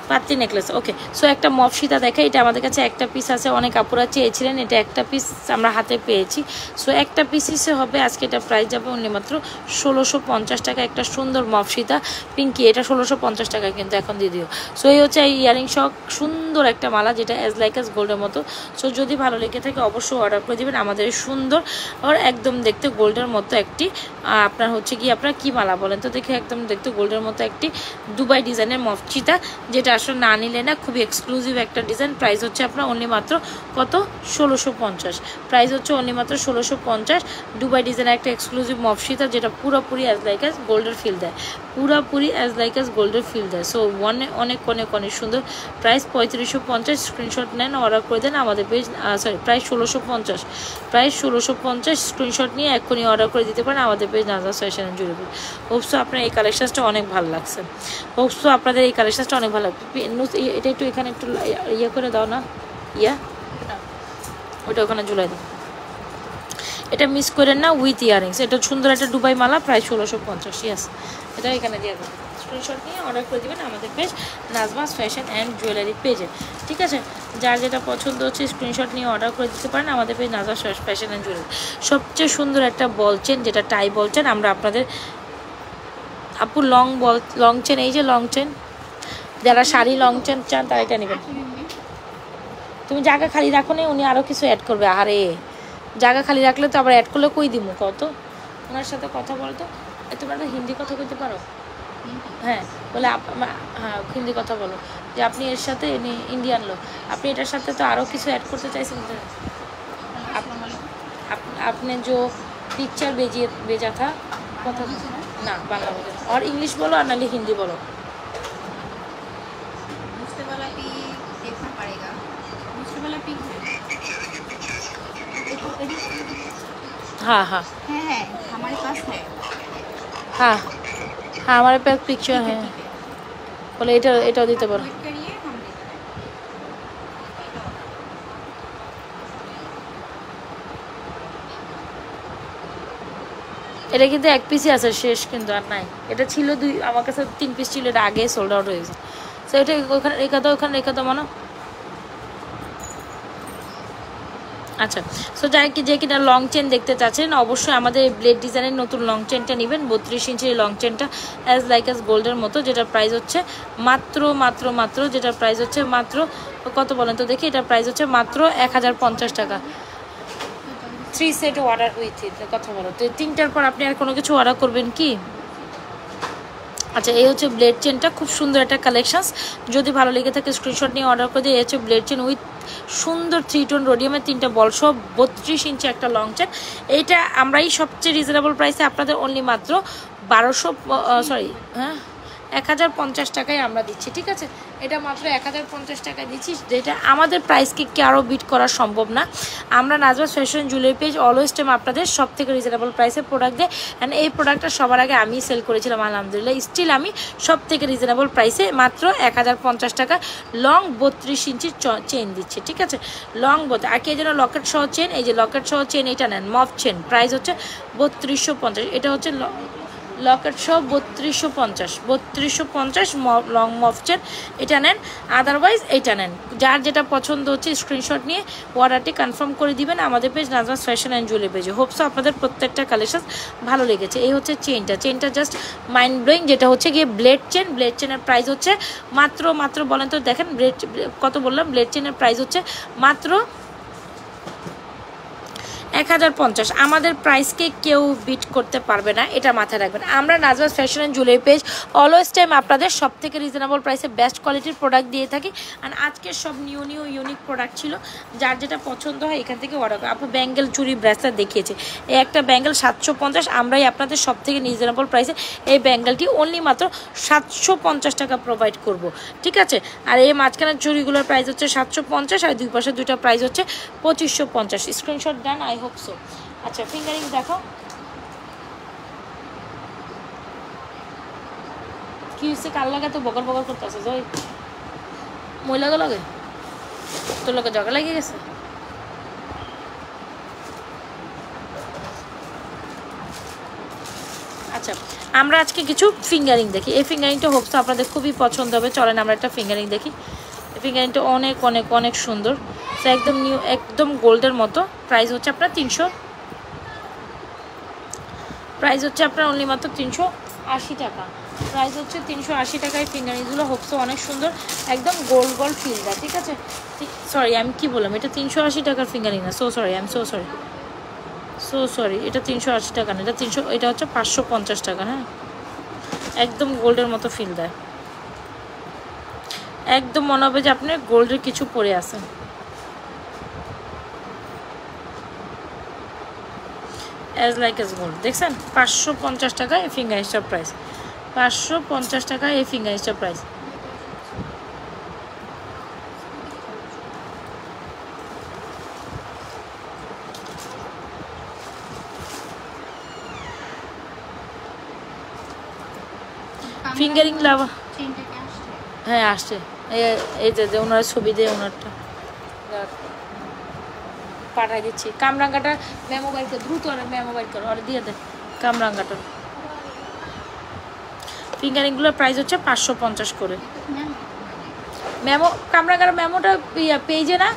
পাত্তি নেকলেস। ওকে, সো একটা মফ সীতা দেখে, এটা আমাদের কাছে একটা পিস আছে, অনেক আপুরা চেয়েছিলেন, এটা একটা পিস আমরা হাতে পেয়েছি। সো একটা পিসে হবে আজকে, এটা প্রাইস যাবে অনলি মাত্র 1650 টাকা। একটা সুন্দর মফ সীতা পিঙ্কি, এটা 1650 টাকায় কিন্তু এখন দিয়ে দিও। সো এই হচ্ছে এই ইয়ারিং শখ, সুন্দর একটা মালা যেটা অ্যাজ লাইক অ্যাজ গোল্ডের মতো। সো যদি ভালো লেগে থাকে অবশ্যই অর্ডার করে দেবেন। আমাদের সুন্দর আর একদম দেখতে গোল্ডের মতো একটি আপনার হচ্ছে কি আপনার কি মালা বলেন তো দেখে, একদম দেখতে গোল্ডের মতো একটি দুবাই ডিজাইনের মফ সীতা, যেটা আসলে না নিলে না, খুবই এক্সক্লুসিভ একটা ডিজাইন। প্রাইস হচ্ছে আপনার অনলি মাত্র কত 1650, প্রাইস হচ্ছে অনলি মাত্র 1650। দুবাই ডিজাইনের একটা এক্সক্লুসিভ মফ সীতা, যেটা পুরোপুরি অ্যাজ লাইক অ্যাজ গোল্ডের ফিল দেয়, পুরোপুরি অ্যাজ লাইক অ্যাজ গোল্ডের ফিল দেয়। সো অনেক অনেক অনেক অনেক সুন্দর। প্রাইস 3550, স্ক্রিনশট নেন অর্ডার করে দেন আমাদের page, sorry price 1650, price 1650, screenshot নিয়ে এক্ষুনি অর্ডার করে দিতে পারেন আমাদের page Nazrat fashion and jewellery. Hope so আপনার এই কালেকশনসটা অনেক ভালো লাগছে, হোপসো আপনাদের এই কালেকশনসটা অনেক ভালো লাগবে। এটা একটু এখানে একটু ইয়ে করে দাও না, ওটা ওখানে ঝুলাই দাও, এটা মিস করেন না, উইথ ইয়ারিংস। এটা সুন্দর একটা দুবাই মালা, প্রায় 1650। ইয়াস, এটা এখানে দিয়ে দেবো, স্ক্রিনশট নিয়ে অর্ডার করে দেবেন আমাদের page Nazma's fashion and jewellery পেজে। ঠিক আছে, যার যেটা পছন্দ হচ্ছে স্ক্রিনশট নিয়ে অর্ডার করে দিতে পারেন আমাদের page Nazma's fashion and jewellery. সবচেয়ে সুন্দর একটা বল চেন, যেটা টাই বল চেন, আমরা আপনাদের আপু লং চেন, এই যে লং চেন, যারা শাড়ি লং চেন চান তারা এটা নেবেন। তুমি জায়গা খালি রাখো না, উনি আরও কিছু অ্যাড করবে। আরে জায়গা খালি রাখলে তো আবার অ্যাড করলে কই দিব কত, ওনার সাথে কথা বলতো। তোমরা তো হিন্দি কথা বলতে পারো? হ্যাঁ, বলে হ্যাঁ হিন্দি কথা বলো, যে আপনি এর সাথে ইন্ডিয়ান লোক, আপনি এটার সাথে তো আরও কিছু অ্যাড করতে চাইছেন। আপনি যে পিকচার বেজা থা কথা না, বাংলা বলো আর ইংলিশ বলো, আর নাহলে হিন্দি বলো। हाँ हाँ हमारे पास है, हाँ हाँ हमारे पास पिक्चर है, बोले এটা দিতে পারো। এটা কিন্তু এক পিসই আছে, শেষ কিন্তু আর নাই। এটা ছিল আমার কাছে 3 পিস ছিল, এটা আগে সোল্ড আউট হয়ে গেছে। সো এটা ওখানে রেখে দাও মানো। আচ্ছা, সো যে কিনা লং চেন দেখতে চাচ্ছেন অবশ্যই আমাদের ব্লেড ডিজাইনের নতুন লং চেনটা নেবেন, 32 ইঞ্চির লং চেনটা অ্যাজ লাইক অ্যাজ গোল্ডের মতো, যেটার প্রাইস হচ্ছে মাত্র যেটার প্রাইস হচ্ছে মাত্র কত বলেন তো দেখি, এটার প্রাইস হচ্ছে মাত্র 1050 টাকা। 3 সেট অর্ডার উইথ ইট, কথা বলো তো 3টার পর আপনি আর কোনো কিছু অর্ডার করবেন কি? আচ্ছা, এই হচ্ছে ব্লেড চেনটা, খুব সুন্দর একটা কালেকশনস। যদি ভালো লেগে থাকে স্ক্রিনশট নিয়ে অর্ডার করে দিয়ে। এই হচ্ছে ব্লেড চেন উইথ সুন্দর 3 টোন রোডিয়ামের 3টা বল সব, 32 ইঞ্চি একটা লং চেন। এইটা আমরাই সবচেয়ে রিজনেবল প্রাইসে আপনাদের অনলি মাত্র 1050 টাকায় আমরা দিচ্ছি। ঠিক আছে, এটা মাত্র 1050 টাকায় দিচ্ছি, যেটা আমাদের প্রাইসকে কি আরও বিট করা সম্ভব না। আমরা Nazma's fashion jewellery page always time আপনাদের সব থেকে রিজনেবল প্রাইসে প্রোডাক্ট দেয়। অ্যান্ড এই প্রোডাক্টটা সবার আগে আমি সেল করেছিলাম, আলহামদুলিল্লাহ স্টিল আমি সব থেকে রিজনেবল প্রাইসে মাত্র 1050 টাকা লং 32 ইঞ্চির চেন দিচ্ছি। ঠিক আছে, লং আর কি যেন লকেট সহ চেন, এই যে লকেট সহ চেন এটা নেন, মফ চেন প্রাইস হচ্ছে 3250। এটা হচ্ছে লকেট সহ 3250 লং মফ চেন, এটা নেন। আদারওয়াইজ এটা নেন, যার যেটা পছন্দ হচ্ছে স্ক্রিনশট নিয়ে অর্ডারটি কনফার্ম করে দিবেন আমাদের page Nazma's fashion and jewellery পেজে। হোপসো আপনাদের প্রত্যেকটা কালেকশন ভালো লেগেছে। এই হচ্ছে চেনটা জাস্ট মাইন্ড ব্লোয়িং, যেটা হচ্ছে গিয়ে ব্লেড চেনের প্রাইস হচ্ছে মাত্র বলেন তো দেখেন কত বললাম, ব্লেড চেনের প্রাইস হচ্ছে মাত্র 1050। আমাদের প্রাইসকে কেউ বিট করতে পারবে না, এটা মাথায় রাখবেন। আমরা Nazma's fashion and jewellery page always time আপনাদের সব থেকে রিজনেবল প্রাইসে বেস্ট কোয়ালিটির প্রোডাক্ট দিয়ে থাকি। আর আজকের সব নিউ ইউনিক প্রোডাক্ট ছিল, যার যেটা পছন্দ হয় এখান থেকে অর্ডার করে। আপু ব্যাঙ্গেল চুরি ব্রেসলেট দেখিয়েছে, এই একটা ব্যাঙ্গেল 750, আমরাই আপনাদের সব থেকে রিজনেবল প্রাইসে এই ব্যাঙ্গেলটি অনলি মাত্র 750 টাকা প্রোভাইড করব। ঠিক আছে, আর এই মাঝখানের চুরিগুলোর প্রাইস হচ্ছে 750, আর দুই পাশে দুইটা প্রাইস হচ্ছে 2550। Screenshot done, I hope so. আচ্ছা, ফিঙ্গারিং দেখো কি হচ্ছে, কার লাগে তো বকর করতে আছে, ওই মহিলাকে লাগে তোর লোকে জগা লেগে গেছে। আচ্ছা, আমরা আজকে কিছু ফিঙ্গারিং দেখি। এই ফিঙ্গারিংটা হোপস আপনাদের খুবই পছন্দ হবে। চলেন আমরা একটা ফিঙ্গারিং দেখি। এই ফিঙ্গারিংটা অনেক অনেক অনেক সুন্দর। তো একদম নিউ, একদম গোল্ডের মতো। প্রাইস হচ্ছে আপনার 300, প্রাইস হচ্ছে আপনার অনলি মাত্র 380 টাকা। প্রাইস হচ্ছে 380 টাকায়। ফিঙ্গারিংগুলো হোপসো অনেক সুন্দর, একদম গোল্ড গোল্ড ফিল দেয়। ঠিক আছে, সরি আমি কি বললাম, এটা 380 টাকার ফিঙ্গারিং না, so sorry, I am so sorry, so sorry. এটা 380 টাকা না, এটা 300, এটা হচ্ছে 550 টাকা। হ্যাঁ, একদম গোল্ডের মতো ফিল দেয়, একদম মনে হবে যে আপনি গোল্ডের কিছু পরে আছেন। অ্যাজ লাইক এস গোল্ড, দেখছেন? 550 টাকা এই ফিঙ্গারিংসটার প্রাইস, 550 টাকা এই ফিঙ্গারিংসটার প্রাইস। ফিঙ্গারিং লাভ, হ্যাঁ আসছে, এই যে ওনার ছবি দিয়ে ওনারটা পাঠাই দিচ্ছি। কামরাঙ্গাটা মেমো বাইর কর, দ্রুত মেমো বাইর কর, আর দিয়ে দে কামরাঙ্গাটা। ফিঙ্গারিংগুলোর প্রাইস হচ্ছে 550 করে। মেমো কামরাঙ্গার মেমোটা পেজে না,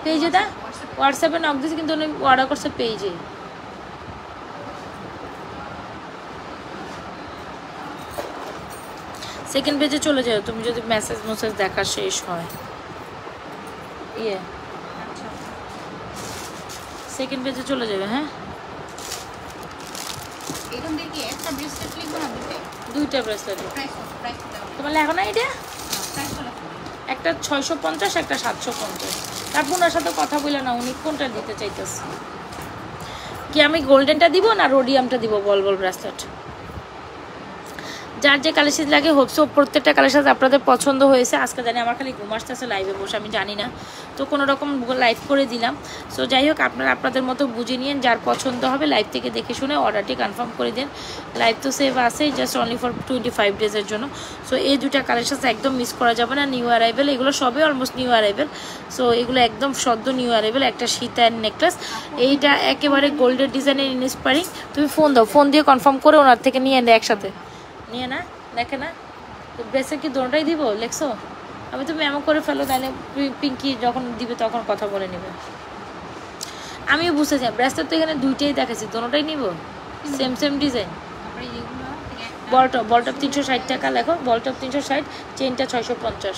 পেজে না, হোয়াটসঅ্যাপে নক দিয়েছি কিন্তু উনি অর্ডার করছে পেজে। সেকেন্ড পেজে চলে যাও তুমি যদি মেসেজ মেসেজ দেখা শেষ হয়। সেকেন্ড পেজে চলে যাবে। হ্যাঁ, দুইটা ব্রেসলেট তোমার লেখো না এটা, একটা 650, একটা 750। তারপর ওনার সাথে কথা বলে না উনি কোনটা দিতে চাইতেছে, কি আমি গোল্ডেনটা দিব না রোডিয়ামটা দিব, বল বল ব্রেসলেট। যার যে কালার সাইজ লাগে হোপসো প্রত্যেকটা কালার সাইজ আপনাদের পছন্দ হয়েছে। আজকে জানি আমার খালি ঘুম আসতেছে লাইভে বসে, আমি জানি না, তো কোনো রকম লাইভ করে দিলাম। সো যাই হোক, আপনারা আপনাদের মতো বুঝে নিন, যার পছন্দ হবে লাইভ থেকে দেখে শুনে অর্ডারটি কনফার্ম করে দিন। লাইভ তো সেভ আছে জাস্ট অনলি ফর 25 ডেজের জন্য। সো এই দুটা কালার সাইজ একদম মিস করা যাবে না, নিউ অ্যারাইভেল, এগুলো সবই অলমোস্ট নিউ অ্যারাইভেল। সো এগুলো একদম সদ্য নিউ অ্যারাইভেল। একটা সীতার নেকলেস, এইটা একেবারে গোল্ডের ডিজাইনের ইন্সপায়ারিং। তুমি ফোন দাও, ফোন দিয়ে কনফার্ম করে ওনার থেকে নিয়ে নেয় একসাথে, নিয়ে না দেখে না ব্রেসলেট কি দোনোটাই দিব লেখছো। আমি তুমি এমন করে ফেলো, তাহলে পিঙ্কি যখন দিবে তখন কথা বলে নেবে। আমিও বুঝতে চাই ব্রেসলেট তো এখানে দুইটাই দেখাচ্ছি, দোনোটাই নিব, সেম সেম ডিজাইন। বলটপ 360 টাকা লেখো, বলটপ 360, চেনটা 650।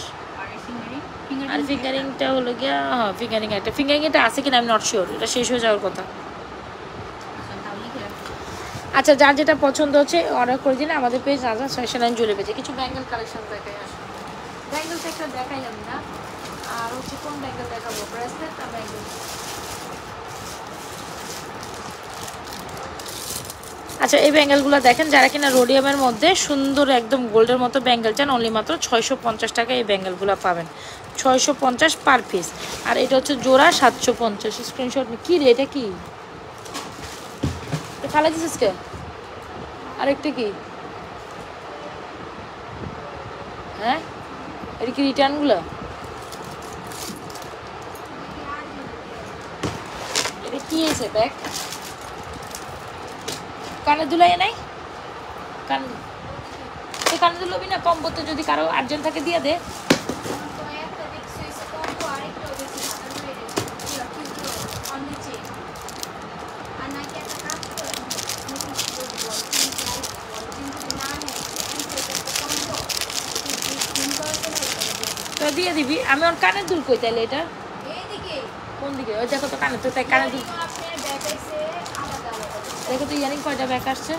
আর ফিঙ্গারিংটা হলো গিয়া, হ্যাঁ ফিঙ্গারিং একটা, ফিঙ্গারিং এটা আছে কিনা আমি নট শিওর, এটা শেষ হয়ে যাওয়ার কথা। আচ্ছা, যার যেটা পছন্দ হচ্ছে অর্ডার করে দিন আমাদের পেজ রাজা ফ্যাশন অ্যান্ড জুয়েলারি পেজে। কিছু ব্যাঙ্গেল কালেকশন দেখাই, আসে ব্যাঙ্গেল একটা দেখাই আমি না, আর হচ্ছে কোন ব্যাঙ্গেল দেখাবো, ব্রেসলেট না ব্যাঙ্গেল। আচ্ছা, এই ব্যাঙ্গেলগুলো দেখেন, যারা কিনা রোডিয়ামের মধ্যে সুন্দর একদম গোল্ডের মতো ব্যাঙ্গেল চান, অনলি মাত্র 650 টাকা এই ব্যাঙ্গেলগুলো পাবেন, 650 পার পিস। আর এটা হচ্ছে জোড়া 750। স্ক্রিনশট কি রে, এটা কি ফালাই দিছিস কে? আরেকটা কি, হ্যাঁ এটা কি রিটার্নগুলো? এটা কি আছে ব্যাগ? কানে দুলাই নাই, কানে দুলবি না, কম করতে যদি কারো আর্জেন্ট থাকে দিয়ে দে। দিয়ে দিবি, আমি ওর কানের দুল কই তাইলে, এটা কোন দিকে? ওই দেখো তো কানের তো, তাই কানের দুল দেখো তো। ইয়ারিং কয়টা ব্যাগ আসছে?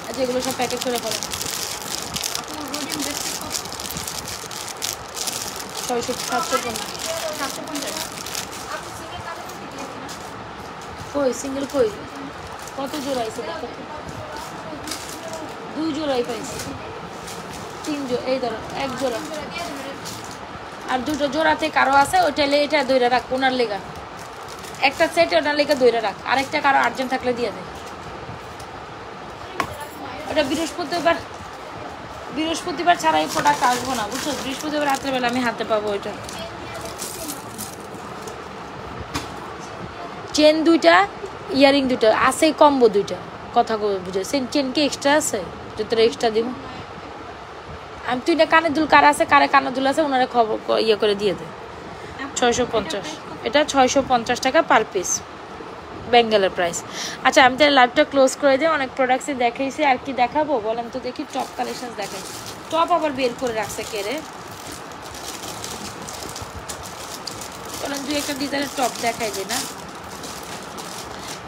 আচ্ছা, এগুলো সব প্যাকেট করে ফেলো। 750 কই সিঙ্গেল কই? কত জোড়া আছে দেখো, 2 জোড়াই পাইছি, 3 জোড়া, এই ধরো 1 জোড়া, আর 2টো জোড়াতে কারো আছে ওইটা, এটা দইরা রাখ ওনার লেগা, একটা সেট ওনার লেগা দইরা রাখ, আরেকটা কারো আর্জেন্ট থাকলে দিয়ে দে। ওটা বৃহস্পতিবার ছাড়া এই প্রোডাক্ট আসবো না, বুঝছো? বৃহস্পতিবার রাত্রেবেলা আমি হাতে পাবো ওইটা। চেন দুইটা, ইয়ারিং দুইটা আছে, কম্বো দুইটা। কথা বুঝেছেন? চেন কি এক্সট্রা আছে? যদি এক্সট্রা দিব আমি, তুই না কানের দুল কার আছে, কারে কানের দুল আছে ওনারা খবর ইয়ে করে দিয়ে দে। 650, এটা 650 টাকা পার পিস বেঙ্গলের প্রাইস। আচ্ছা আমি তাহলে লাইভটা ক্লোজ করে দিই। অনেক প্রোডাক্টসই দেখাইছি, আর কি দেখাবো বলেন তো দেখি। টপ কালেকশন দেখাই। টপ আবার বের করে রাখছে কে রে? বলেন দুই একটা ডিজাইনের টপ দেখাই দিই না।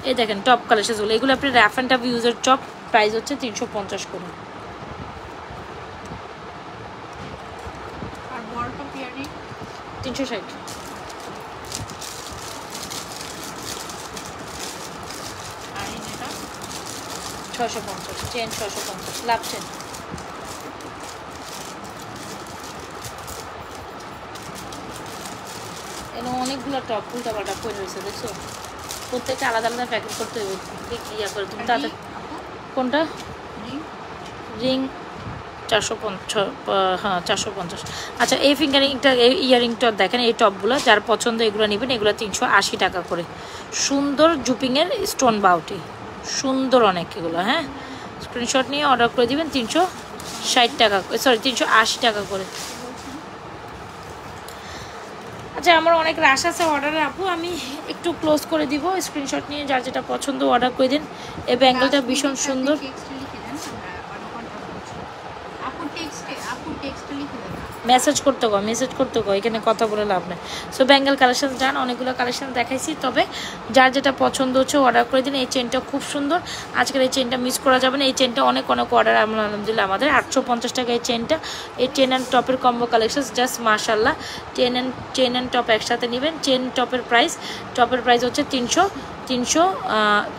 এই দেখেন টপ কালেকশনগুলো, এগুলো আপনি র্যাফ অ্যান্ড টাফ ইউজের টপ, প্রাইস হচ্ছে 350 করে। আর বড় টপ ইয়ারিং 360। আর এটা 650 চেন, 650 লাভ চেন। এখানে অনেকগুলো টপ উল্টা পাল্টা করে রয়েছে, দেখছো? প্রত্যেকটা আলাদা আলাদা প্যাকেট করতে হবে। ইয়া করে তুমি তাদের কোনটা রিং 450, হ্যাঁ 450। আচ্ছা এই ফিঙ্গারিংটা, এই ইয়ারিংটা দেখেন, এই টপগুলো যার পছন্দ এগুলো নেবেন। এগুলো 380 টাকা করে। সুন্দর জুপিংয়ের স্টোন বাউটি, সুন্দর অনেক এগুলো। হ্যাঁ স্ক্রিনশট নিয়ে অর্ডার করে দিবেন 360 টাকা, সরি 380 টাকা করে। আচ্ছা আমার অনেক রাশ আছে অর্ডারে আপু, আমি একটু ক্লোজ করে দিব। স্ক্রিনশট নিয়ে যার যেটা পছন্দ অর্ডার করে দিন। এই ব্যাঙ্গেলটা ভীষণ সুন্দর। মেসেজ করতে গো, মেসেজ করতে গো, এখানে কথা বলে লাভ নেই। সো ব্যাঙ্গেল কালেকশন যান, অনেকগুলো কালেকশন দেখাইছি, তবে যার যেটা পছন্দ হচ্ছে অর্ডার করে দিন। এই চেনটা খুব সুন্দর, আজকের এই চেনটা মিস করা যাবে না। এই চেনটা অনেক অনেক অর্ডার আলহামদুলিল্লাহ আমাদের। 850 টাকা এই চেনটা। এই চেন অ্যান্ড টপের কম্বো কালেকশন জাস্ট মাশাল্লাহ। চেন অ্যান্ড টপ একসাথে নেবেন। চেন টপের প্রাইস হচ্ছে 300,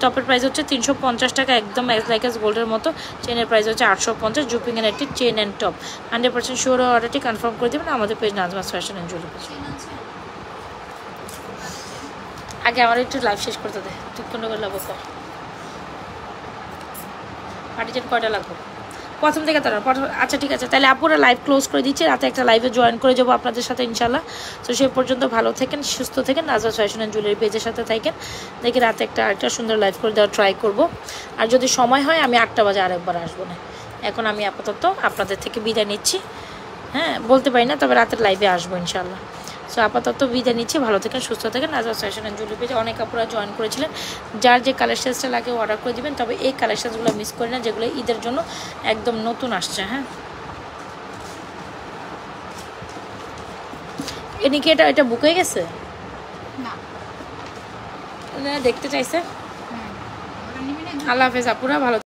টপের প্রাইস হচ্ছে 350 টাকা, একদম লাইক গোল্ডের মতো। চেনের প্রাইস হচ্ছে 850। জুপিংয়ের একটি চেন অ্যান্ড টপ 100% শিওর অর্ডারটি কনফার্ম করে দেবেন আমাদের page Nazma's fashion and jewellery page. আগে আমার একটু লাইভ শেষ করতে দে। তুই কোনো করে লাগবো পার্টি চেন কয়টা লাগবে প্রথম থেকে তারা? আচ্ছা ঠিক আছে, তাহলে আপুরা লাইভ ক্লোজ করে দিচ্ছি। রাতে একটা লাইভে জয়েন করে যাবো আপনাদের সাথে ইনশাল্লাহ। তো সে পর্যন্ত ভালো থাকেন, সুস্থ থাকেন, নাজমাস ফ্যাশন অ্যান্ড জুয়েলারি পেজের সাথে থাকেন। দেখি রাতে আরেকটা সুন্দর লাইভ করে দেওয়ার ট্রাই করব। আর যদি সময় হয় আমি 8টা বাজে আরেকবার আসবো না। এখন আমি আপাতত আপনাদের থেকে বিদায় নিচ্ছি। হ্যাঁ বলতে পারি না, তবে রাতের লাইভে আসবো ইনশাল্লাহ। সো আপাতত বিদায় নিচ্ছি, ভালো থাকেন, সুস্থ থাকেন। নাজমাস ফ্যাশন অ্যান্ড জুয়েলারি পেজে অনেক আপুরা জয়েন করেছিলেন। যার যে কালেকশনসটা লাগে অর্ডার করে দিবেন, তবে এই কালেকশনসগুলো মিস করি না, যেগুলো ঈদের জন্য একদম নতুন আসছে। হ্যাঁ এনি কি এটা বুক হয়ে গেছে না, দেখতে চাইছে। আল্লাহ হাফেজ আপুরা, ভালো।